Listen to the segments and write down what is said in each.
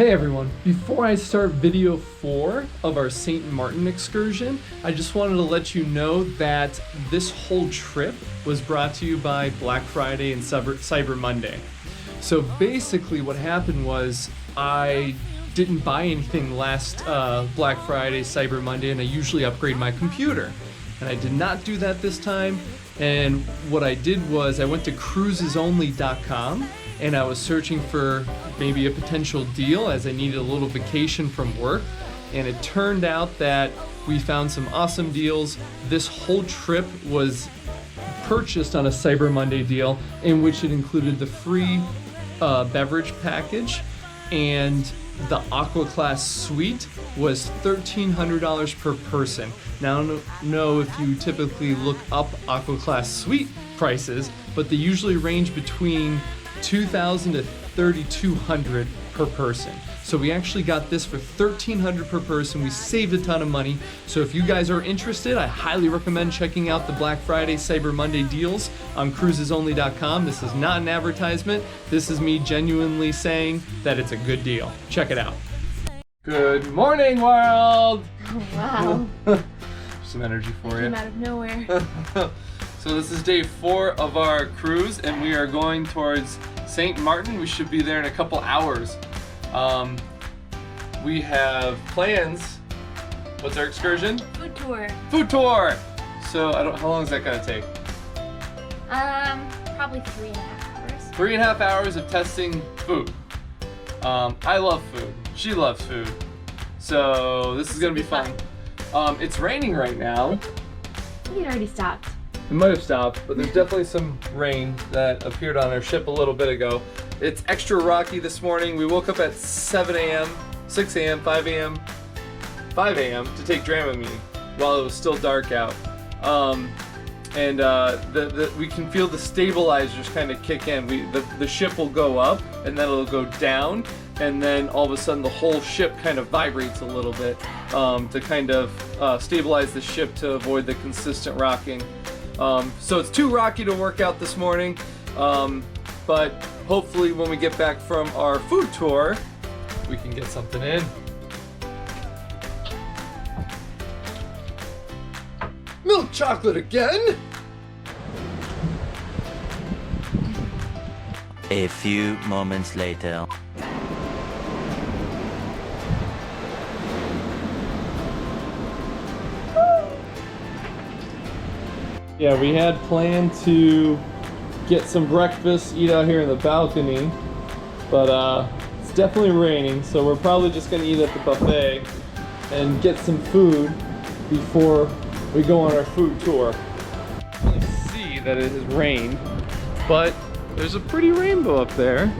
Hey everyone, before I start video 4 of our St. Maarten excursion, I just wanted to let you know that this whole trip was brought to you by Black Friday and Cyber Monday. So basically what happened was I didn't buy anything last Black Friday, Cyber Monday, and I usually upgrade my computer. And I did not do that this time, and what I did was I went to cruisesonly.com and I was searching for maybe a potential deal as I needed a little vacation from work, and it turned out that we found some awesome deals. This whole trip was purchased on a Cyber Monday deal in which it included the free beverage package, and the Aqua Class suite was $1,300 per person. Now I don't know if you typically look up Aqua Class suite prices, but they usually range between $2,000 to $3,200 per person. So we actually got this for $1,300 per person. We saved a ton of money. So if you guys are interested, I highly recommend checking out the Black Friday, Cyber Monday deals on cruisesonly.com. This is not an advertisement. This is me genuinely saying that it's a good deal. Check it out. Good morning, world! Wow. Some energy for you. Came out of nowhere. So this is day 4 of our cruise, and we are going towards St. Maarten. We should be there in a couple hours. We have plans. What's our excursion? Food tour. Food tour! So how long is that gonna take? Probably 3.5 hours. 3.5 hours of testing food. I love food. She loves food. So this is gonna be fun. It's raining right now. It already stopped. It might have stopped, but there's definitely some rain that appeared on our ship a little bit ago. It's extra rocky this morning. We woke up at 7 a.m., 6 a.m., 5 a.m., 5 a.m. to take Dramamine while it was still dark out. We can feel the stabilizers kind of kick in. The ship will go up, and then it'll go down, and then all of a sudden the whole ship kind of vibrates a little bit to kind of stabilize the ship to avoid the consistent rocking. So it's too rocky to work out this morning, but hopefully when we get back from our food tour, we can get something in. Milk chocolate again? A few moments later. Yeah, we had planned to get some breakfast, eat out here in the balcony, but it's definitely raining, so we're probably just gonna eat at the buffet and get some food before we go on our food tour. You can see that it has rained, but there's a pretty rainbow up there.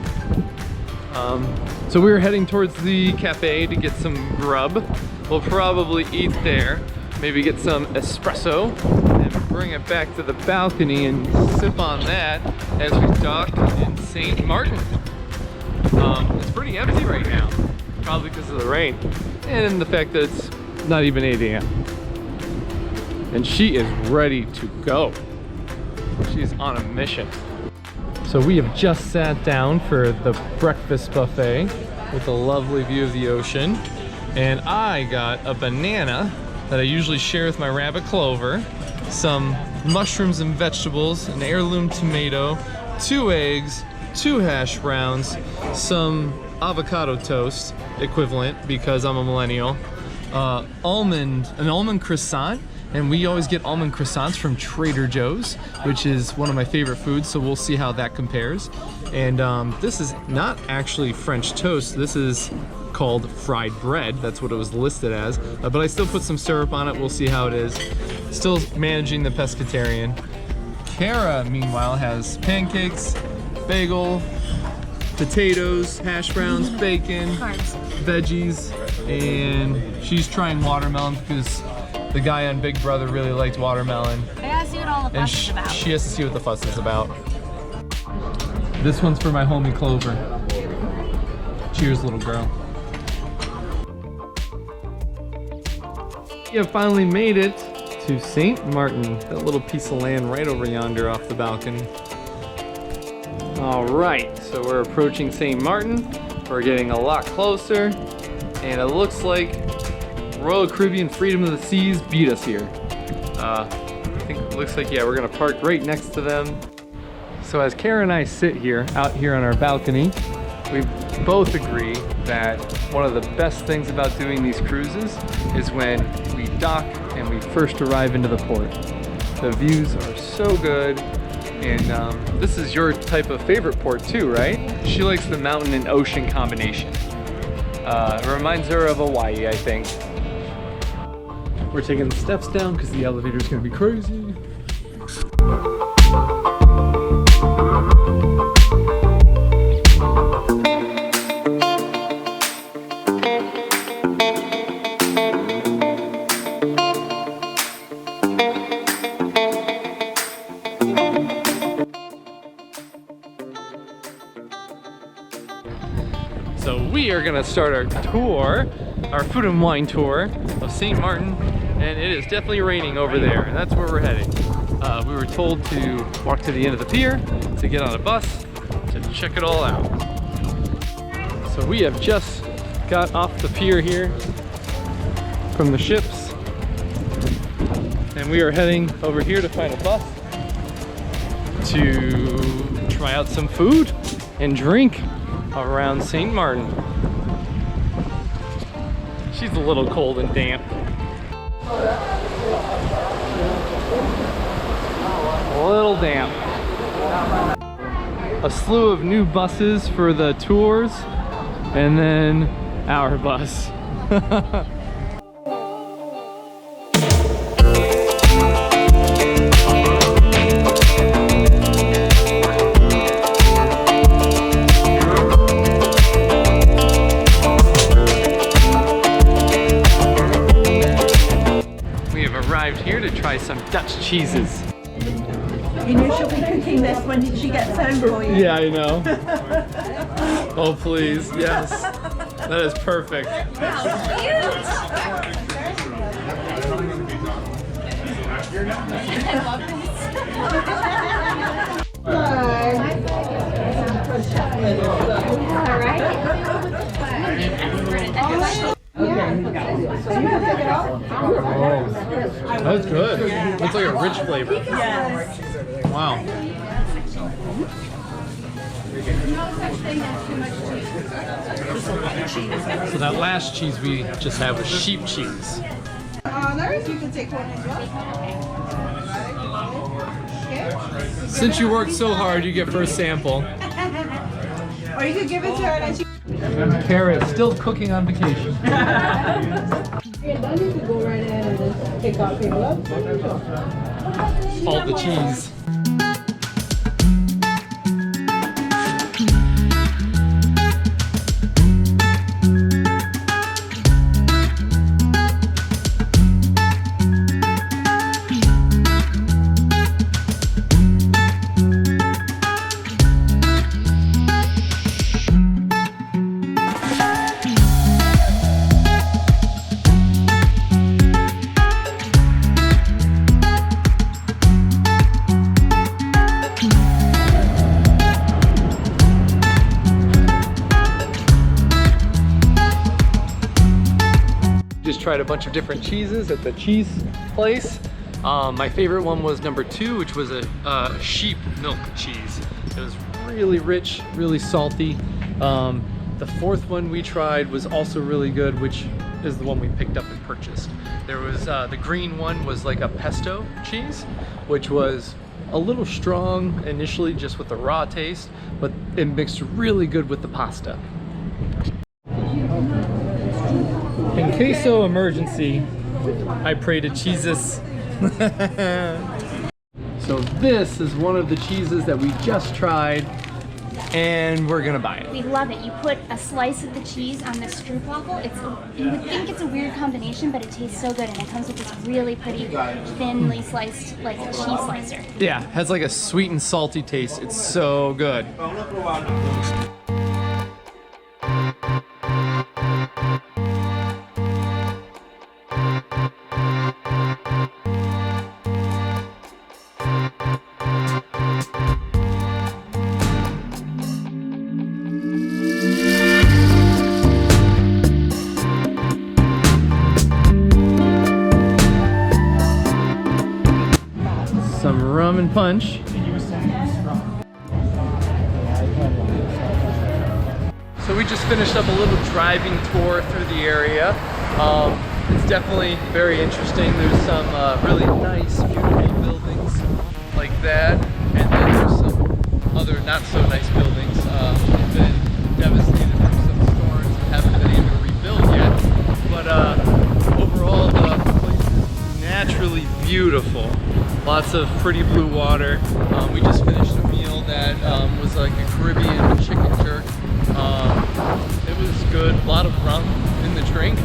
So we were heading towards the cafe to get some grub. We'll probably eat there, maybe get some espresso, and bring it back to the balcony and sip on that as we dock in St. Maarten. It's pretty empty right now, probably because of the rain and the fact that it's not even 8 a.m. And she is ready to go. She is on a mission. So we have just sat down for the breakfast buffet with a lovely view of the ocean. And I got a banana that I usually share with my rabbit Clover, some mushrooms and vegetables, an heirloom tomato, 2 eggs, 2 hash browns, some avocado toast equivalent because I'm a millennial, an almond croissant, and we always get almond croissants from Trader Joe's, which is one of my favorite foods, so we'll see how that compares. And this is not actually French toast, this is called fried bread. That's what it was listed as, but I still put some syrup on it. We'll see how it is. Still managing the pescatarian. Kara, meanwhile, has pancakes, bagel, potatoes, hash browns, bacon, Carbs. veggies, and she's trying watermelon because the guy on Big Brother really liked watermelon. I gotta see what all the And fuss is about. she has to see what the fuss is about. This one's for my homie Clover. Cheers, little girl. We have finally made it to St. Maarten, that little piece of land right over yonder off the balcony. All right, so we're approaching St. Maarten. We're getting a lot closer, and it looks like Royal Caribbean Freedom of the Seas beat us here. I think it looks like, yeah, we're gonna park right next to them. So as Kara and I sit here, out here on our balcony, we both agree that one of the best things about doing these cruises is when we dock and we first arrive into the port. The views are so good, and this is your type of favorite port too, right? She likes the mountain and ocean combination. It reminds her of Hawaii, I think. We're taking the steps down because the elevator's gonna be crazy. So we are gonna start our tour, our food and wine tour of St. Maarten, and it is definitely raining over there, and that's where we're heading. We were told to walk to the end of the pier, to get on a bus, to check it all out. So we have just got off the pier here from the ships, and we are heading over here to find a bus to try out some food and drink around St. Maarten. She's a little cold and damp. A little damp. A slew of new buses for the tours, and then our bus. Here to try some Dutch cheeses. You knew she'll be cooking this when she gets home for you. Yeah, I know. Oh, please, yes. That is perfect. That's good. It's like a rich flavor. Yes. Wow. So that last cheese we just had was sheep cheese. Honors, you can take one as well. Since you worked so hard, you get first sample. Or you could give it to her and she... Kara is still cooking on vacation. All the cheese. Just tried a bunch of different cheeses at the cheese place. My favorite one was number 2, which was a sheep milk cheese. It was really rich, really salty. The 4th one we tried was also really good, which is the one we picked up and purchased. There was the green one was like a pesto cheese, which was a little strong initially just with the raw taste, but it mixed really good with the pasta. In queso emergency, I pray to Jesus. So this is one of the cheeses that we just tried, and we're gonna buy it. We love it. You put a slice of the cheese on this stroopwafel. You would think it's a weird combination, but it tastes so good, and it comes with this really pretty, thinly sliced, like a cheese slicer. Yeah, it has like a sweet and salty taste. It's so good. ramen punch. So we just finished up a little driving tour through the area. It's definitely very interesting. There's some really nice, beautiful buildings like that, and then there's some other not so nice buildings. They've been devastated from some storms and haven't been able to rebuild yet. But overall, the place is naturally beautiful. Lots of pretty blue water. We just finished a meal that was like a Caribbean chicken jerk. It was good. A lot of rum in the drink.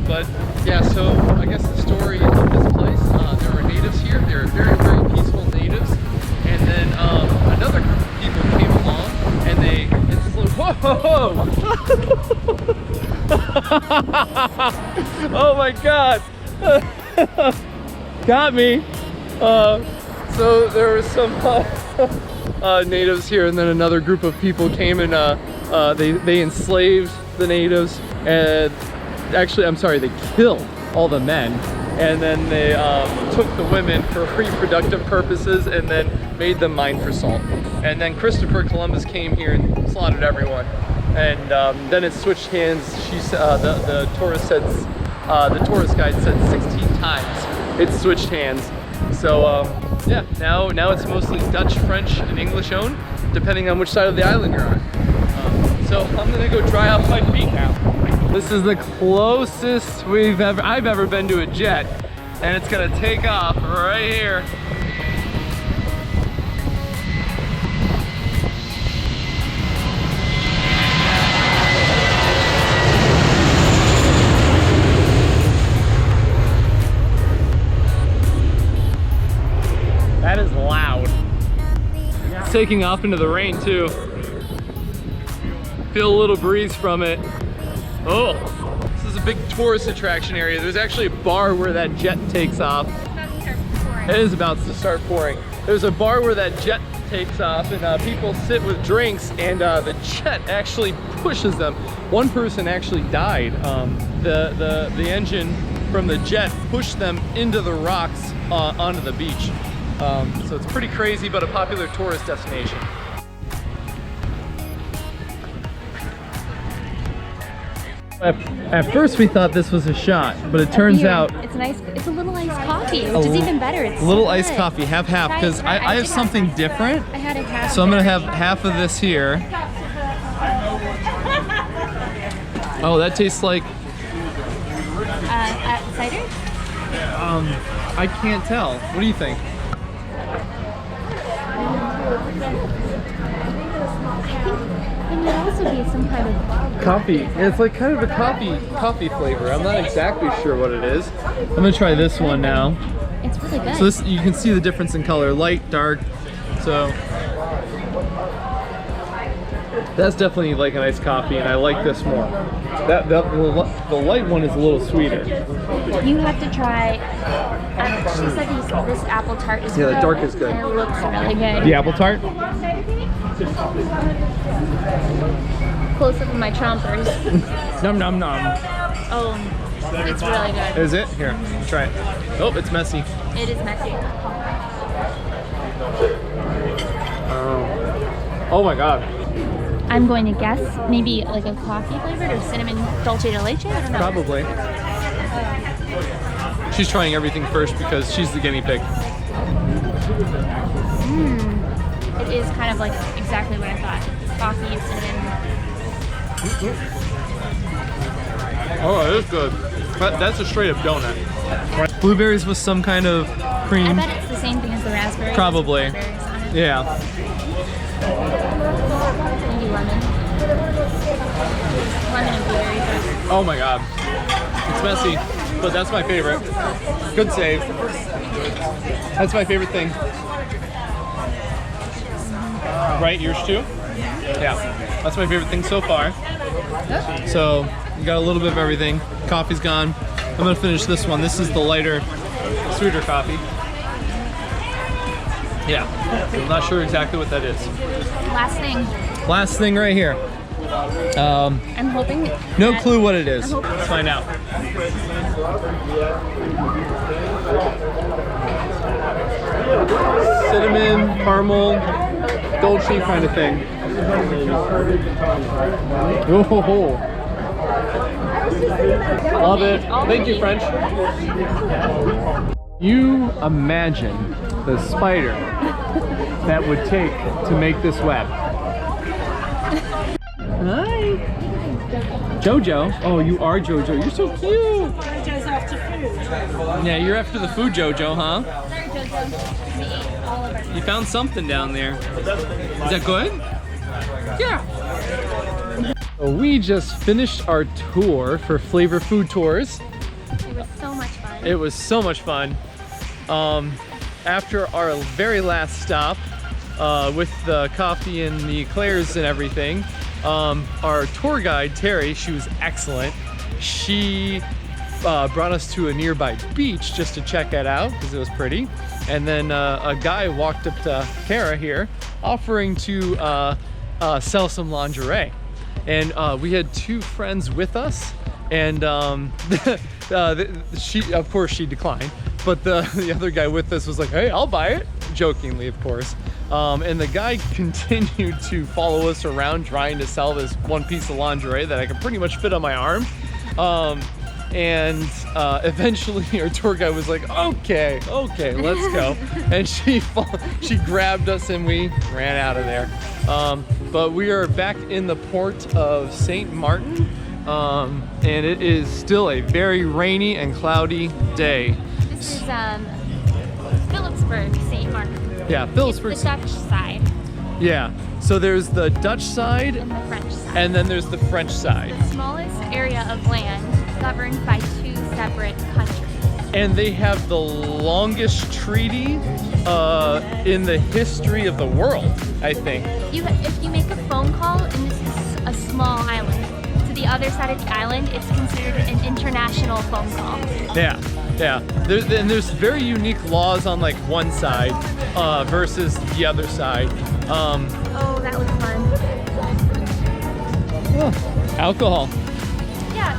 But yeah, so I guess the story of this place, there were natives here. They were very, very peaceful natives. And then another group of people came along and they enslaved. Whoa! Oh my God! Got me. So there was some natives here, and then another group of people came and they enslaved the natives, and actually, I'm sorry, they killed all the men, and then they took the women for reproductive purposes and then made them mine for salt. And then Christopher Columbus came here and slaughtered everyone. And then it switched hands. The tourist said, the tourist guide said 16 times it switched hands. So yeah, now it's mostly Dutch, French, and English owned, depending on which side of the island you're on. So I'm gonna go dry off my feet now. This is the closest I've ever been to a jet, and it's gonna take off right here. That is loud. It's taking off into the rain too. Feel a little breeze from it. Oh, this is a big tourist attraction area. There's actually a bar where that jet takes off. It is about to start pouring. There's a bar where that jet takes off, and people sit with drinks, and the jet actually pushes them. One person actually died. The engine from the jet pushed them into the rocks onto the beach. So it's pretty crazy, but a popular tourist destination. At first we thought this was a shot, but it turns out it's nice. It's a little iced coffee, which is even better. It's a little so iced good. coffee, half, because I have something different. I had it half. So I'm gonna have half of this here. Oh, that tastes like cider. I can't tell. What do you think? It might also be some kind of Coffee. It's like kind of a coffee flavor. I'm not exactly sure what it is. I'm gonna try this one now. It's really good. So this, you can see the difference in color, light, dark. So that's definitely like an iced coffee, and I like this more. The light one is a little sweeter. You have to try. She said this apple tart is Yeah, good. the dark is good. And it looks really good. The apple tart? Close up with my chompers. Nom nom nom. Oh, it's really good. Is it? Here, try it. Oh, it's messy. It is messy. Oh my God. I'm going to guess maybe like a coffee flavored or cinnamon dulce de leche. I don't know. Probably. She's trying everything first because she's the guinea pig. It is kind of like exactly what I thought. Coffee, cinnamon. Oh, it is good. That's a straight up donut. Blueberries with some kind of cream. I bet it's the same thing as the raspberries. Probably. Raspberries on it. Yeah. Maybe lemon. Lemon and blueberries. Oh my God. It's messy, but that's my favorite. Good save. That's my favorite thing. Right, yours too? Yeah. That's my favorite thing so far. So, you got a little bit of everything. Coffee's gone. I'm gonna finish this one. This is the lighter, sweeter coffee. Yeah. I'm not sure exactly what that is. Last thing. Last thing right here. I'm hoping. No that- clue what it is. Let's find out. cinnamon, caramel, dolce kind of thing. Oh, love it. Thank you, French. You imagine the spider that would take to make this web. Hi. Jojo. Oh, you are Jojo. You're so cute. Jojo's after food. Yeah, you're after the food, Jojo, huh? Sorry, Jojo. We ate all of our You found something down there. Is that good? Yeah. So we just finished our tour for Flavor Food Tours. It was so much fun. It was so much fun. After our very last stop with the coffee and the eclairs and everything, our tour guide, Terry, she was excellent. She brought us to a nearby beach just to check it out because it was pretty. And then a guy walked up to Kara here offering to sell some lingerie. And we had two friends with us, and she, of course, she declined. But the other guy with us was like, "Hey, I'll buy it," jokingly, of course. And the guy continued to follow us around trying to sell this one piece of lingerie that I could pretty much fit on my arm. Eventually our tour guide was like, okay, let's go. And she grabbed us and we ran out of there. But we are back in the port of St. Maarten, and it is still a very rainy and cloudy day. This is Phillipsburg, St. Maarten. Yeah, Phillipsburg. It's the Dutch side Yeah, so there's the Dutch side and the French side. and then there's the French side. The smallest area of land governed by two separate countries. And they have the longest treaty in the history of the world, I think. If you make a phone call, and this is a small island, to the other side of the island, it's considered an international phone call. Yeah. There's very unique laws on like one side versus the other side. Oh, that was fun. Alcohol. Yeah.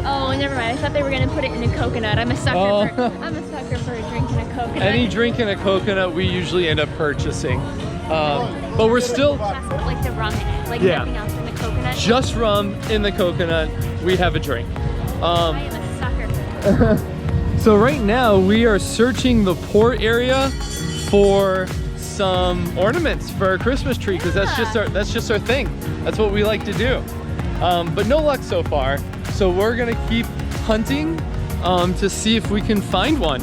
Oh, never mind. I thought they were gonna put it in a coconut. I'm a sucker I'm a sucker for a drink in a coconut. Any drink in a coconut we usually end up purchasing. But we're still like the rum in it, like Yeah. nothing else in the coconut. just rum in the coconut. We have a drink. I am a sucker for that. So right now we are searching the port area for some ornaments for our Christmas tree because that's just our thing. That's what we like to do. But no luck so far. So we're gonna keep hunting to see if we can find one.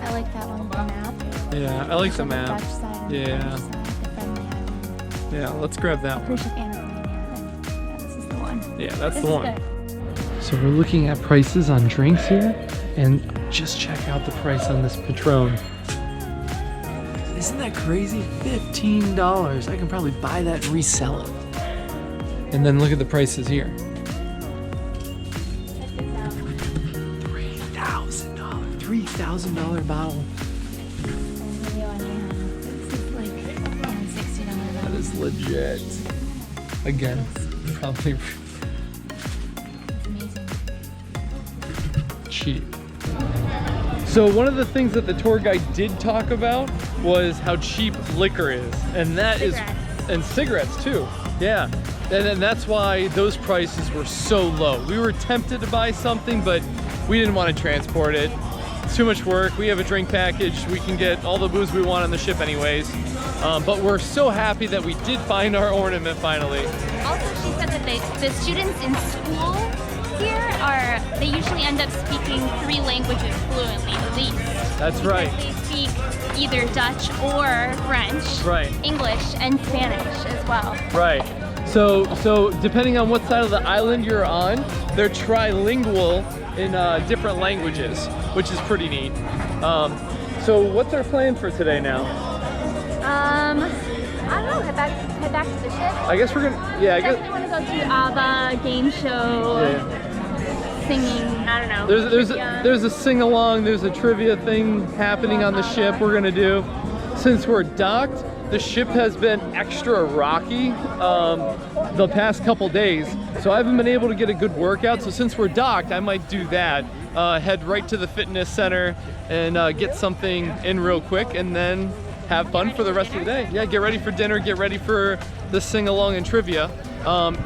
I like that one, the map. Yeah, I like the map. Dutch side and Yeah. the French side, the friendly island. Yeah, let's grab that one. Cruise ship and Romania. Yeah, this is the one. Yeah, that's This the is one. good. So we're looking at prices on drinks here, and just check out the price on this Patron. Isn't that crazy? $15. I can probably buy that and resell it. And then look at the prices here. $3,000. $3,000 bottle. This is like around $60. That is legit. Again, probably It's amazing. cheap. So one of the things that the tour guide did talk about was how cheap liquor is, and that is, and cigarettes too. Yeah, and that's why those prices were so low. We were tempted to buy something, but we didn't want to transport it. It's too much work. We have a drink package. We can get all the booze we want on the ship anyways. But we're so happy that we did find our ornament finally. Also, she said that the students in school here they usually end up speaking 3 languages fluently at least. That's Because right. They speak either Dutch or French, Right. English, and Spanish as well. Right. So depending on what side of the island you're on, they're trilingual in different languages, which is pretty neat. So what's our plan for today now? I don't know. Head back to the ship. I guess we're gonna, yeah, I guess. Definitely want to go to ABBA game show, Yeah. singing. I don't know. There's a sing-along, there's a trivia thing happening on the ship we're gonna do. Since we're docked, the ship has been extra rocky the past couple days, so I haven't been able to get a good workout. So since we're docked, I might do that. Head right to the fitness center and get something in real quick, and then have fun for the rest of the day. Yeah, get ready for dinner, get ready for the sing-along and trivia.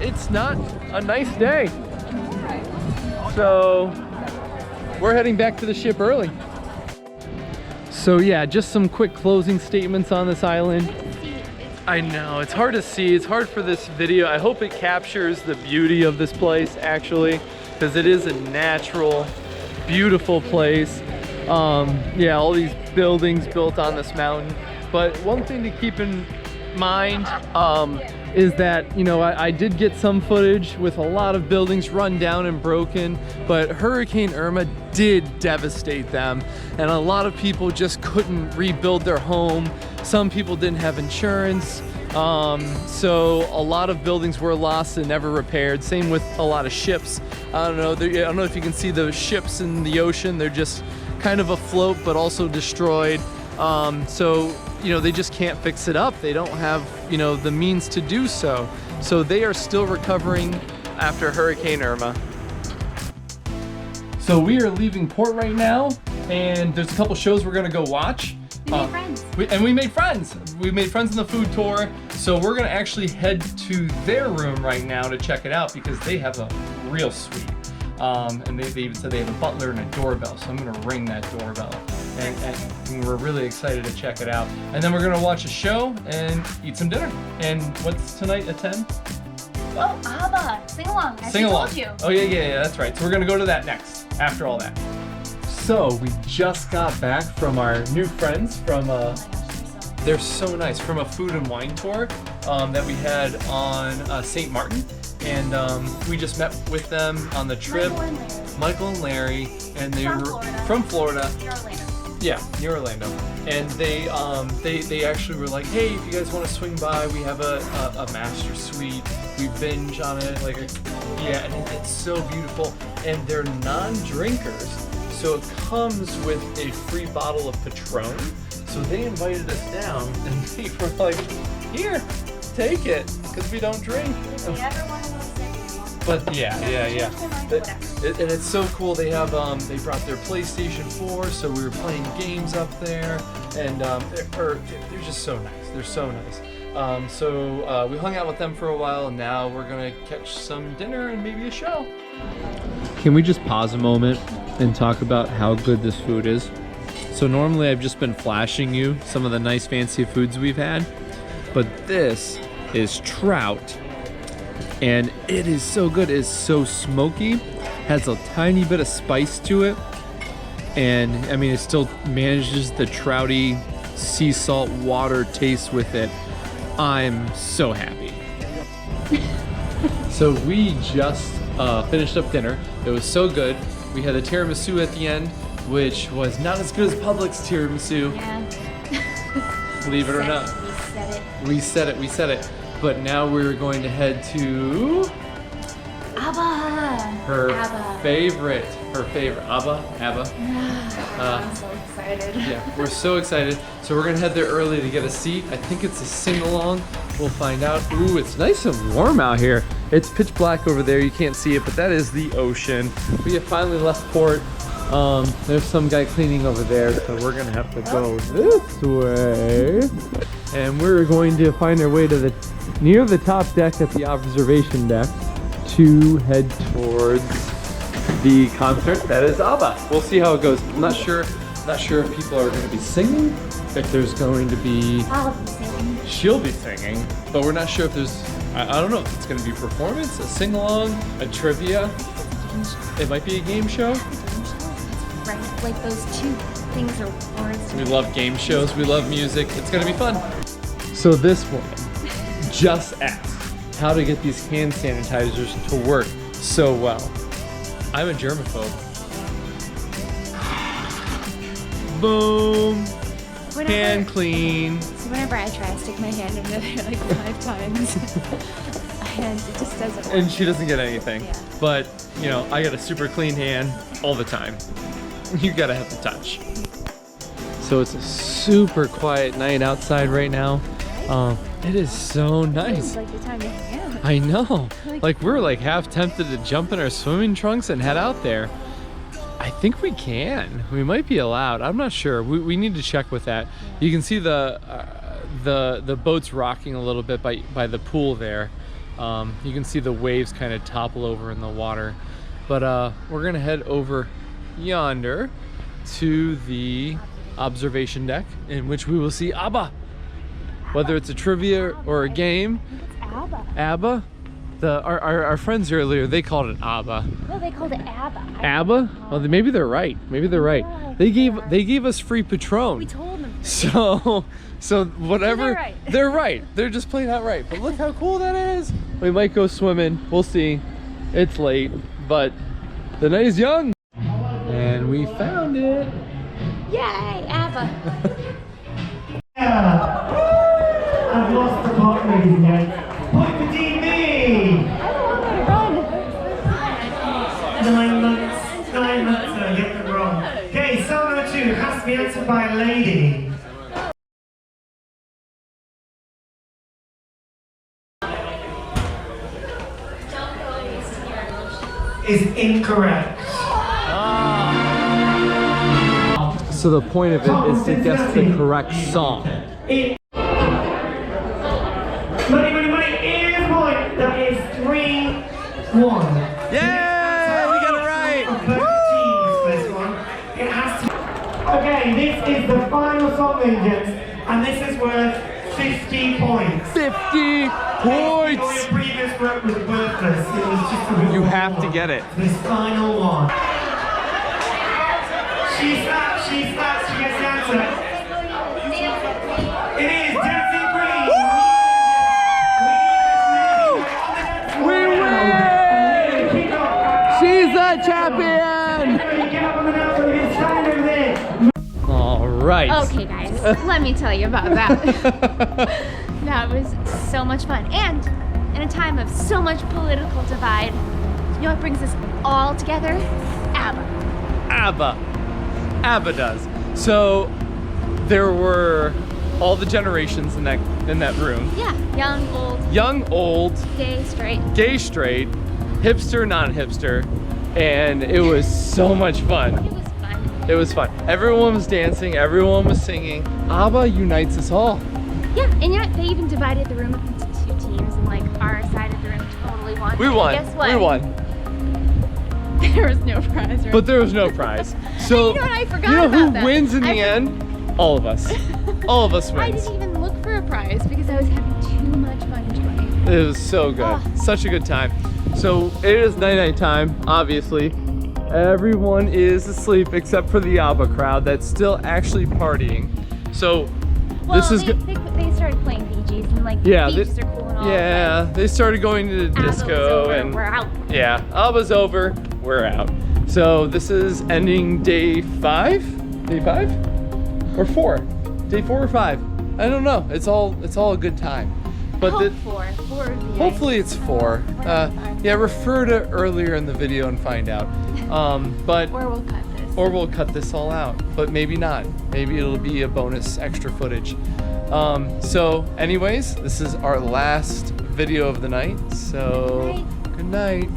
It's not a nice day, so we're heading back to the ship early. So yeah, just some quick closing statements on this island. I know, it's hard to see, it's hard for this video. I hope it captures the beauty of this place actually, because it is a natural, beautiful place. Yeah, all these buildings built on this mountain. But one thing to keep in mind is that, you know, I did get some footage with a lot of buildings run down and broken, but Hurricane Irma did devastate them, and a lot of people just couldn't rebuild their home. Some people didn't have insurance, so a lot of buildings were lost and never repaired. Same with a lot of ships. I don't know if you can see those ships in the ocean. They're just kind of afloat, but also destroyed. So, you know, they just can't fix it up. They don't have, you know, the means to do so. So they are still recovering after Hurricane Irma. So we are leaving port right now, and there's a couple shows we're gonna go watch. We made friends. We made friends. We made friends on the food tour. So we're gonna actually head to their room right now to check it out, because they have a real suite. And they even said they have a butler and a doorbell, so I'm gonna ring that doorbell. And we're really excited to check it out. And then we're gonna watch a show and eat some dinner. And what's tonight at 10? Oh, ABBA, sing along. As Sing I along. told you. Oh yeah, that's right. So we're gonna go to that next, after all that. So we just got back from our new friends from Oh my gosh, they're so nice. they're so nice, from a food and wine tour that we had on St. Maarten. And we just met with them on the trip. Michael and Larry, and they were from Florida. Near Orlando. Yeah, near Orlando. And they actually were like, hey, if you guys want to swing by, we have a master suite. We binge on it, like, yeah, and it's so beautiful. And they're non-drinkers, so it comes with a free bottle of Patron. So they invited us down, and they were like, here, take it, because we don't drink. If they ever want to go sick, But yeah. whatever. And it's so cool. They have they brought their PlayStation 4, so we were playing games up there, and they're just so nice. They're so nice. So we hung out with them for a while, and now we're gonna catch some dinner and maybe a show. Can we just pause a moment and talk about how good this food is? So normally I've just been flashing you some of the nice fancy foods we've had, but this is trout. And it is so good. It's so smoky, has a tiny bit of spice to it, and I mean, it still manages the trouty sea salt water taste with it. I'm so happy. So we just finished up dinner. It was so good. We had a tiramisu at the end, which was not as good as Publix tiramisu. Yeah. Believe it or not. We said it. We said it. But now we're going to head to ABBA. her favorite, ABBA. I'm so excited. Yeah, we're so excited. So we're gonna head there early to get a seat. I think it's a sing-along. We'll find out. Ooh, it's nice and warm out here. It's pitch black over there. You can't see it, but that is the ocean. We have finally left port. There's some guy cleaning over there, so we're gonna have to go this way. And we're going to find our way to near the top deck at the observation deck to head towards the concert that is ABBA. We'll see how it goes. I'm not sure if people are going to be singing, if there's going to be... I'll be singing. She'll be singing, but we're not sure if there's... I don't know if it's going to be a performance, a sing-along, a trivia. It might be a game show. Right, like those two things are words. We love game shows, we love music. It's going to be fun. So this woman just asked how to get these hand sanitizers to work so well. I'm a germaphobe. Boom. Hand clean. So whenever I try to stick my hand in there like 5 times, and it just doesn't work. And she doesn't get anything. Yeah. But, you know, I got a super clean hand all the time. You gotta have the touch. So it's a super quiet night outside right now. It is so nice. It's like the time to hang out. I know. Like we're like half tempted to jump in our swimming trunks and head out there. I think we can. We might be allowed. I'm not sure. We need to check with that. You can see the boats rocking a little bit by the pool there. You can see the waves kind of topple over in the water. But we're gonna head over yonder to the observation deck, in which we will see ABBA. Whether it's a trivia or a game. It's ABBA. ABBA? Our friends earlier, they called it ABBA. No, they called it ABBA. ABBA? Well, maybe they're right. Maybe they're right. They gave us free Patron. We told them. So whatever. They're right. They're right. They're just plain out right. But look how cool that is. We might go swimming. We'll see. It's late, but the night is young. And we found it. Yay, ABBA. I've lost the pot, ladies and gentlemen. Point for Team B! I don't want to run. 9 months. 9 months. No, you get them wrong. Okay, song number 2 has to be answered by a lady. Is incorrect. So the point of it is to guess the correct song. Money, money, money is point. That is 3-1. Yeah, we got it right. This one. It has to. Okay, this is the final song, Indians, and this is worth 50 points. 50 All points. your previous work was worthless. It was just a You have to get it. This final one. She slaps, she gets the answer. It is Dancing Queen. We win! She's the champion! Get up on the mountain, you can stand over there. All right. Okay, guys, let me tell you about that. That was so much fun. And in a time of so much political divide, you know what brings us all together? ABBA. ABBA. ABBA does. So there were all the generations in that room. Yeah, young, old, Young, old, gay, straight. gay, straight, hipster, non-hipster, and it was so much fun. It was fun. It was fun. Everyone was dancing, everyone was singing. ABBA unites us all. Yeah, and you know, they even divided the room up into 2 teams, and like our side of the room totally won. We won. And guess what? We won. There was no prize, right? But there was no prize. So You know what? I forgot you know who about that. wins in the end? All of us. All of us I wins. didn't even look for a prize because I was having too much fun enjoying. It was so good. Oh. Such a good time. So it is night time, obviously. Everyone is asleep except for the ABBA crowd that's still actually partying. So Well, this is they, good. they started playing Bee Gees, and like Yeah, Bee Gees are cool and all. Yeah, they started going to the but ABBA was disco over, and we're out. yeah, ABBA's over, we're out. So this is ending day 5? Day 5? Or 4? Day 4 or 5? I don't know. It's all a good time. But Hope 4 would be hopefully nice. it's 4. Yeah, refer to earlier in the video and find out. But Or we'll cut this. or we'll cut this all out, but maybe not. Maybe it'll be a bonus extra footage. So anyways, this is our last video of the night. So good night.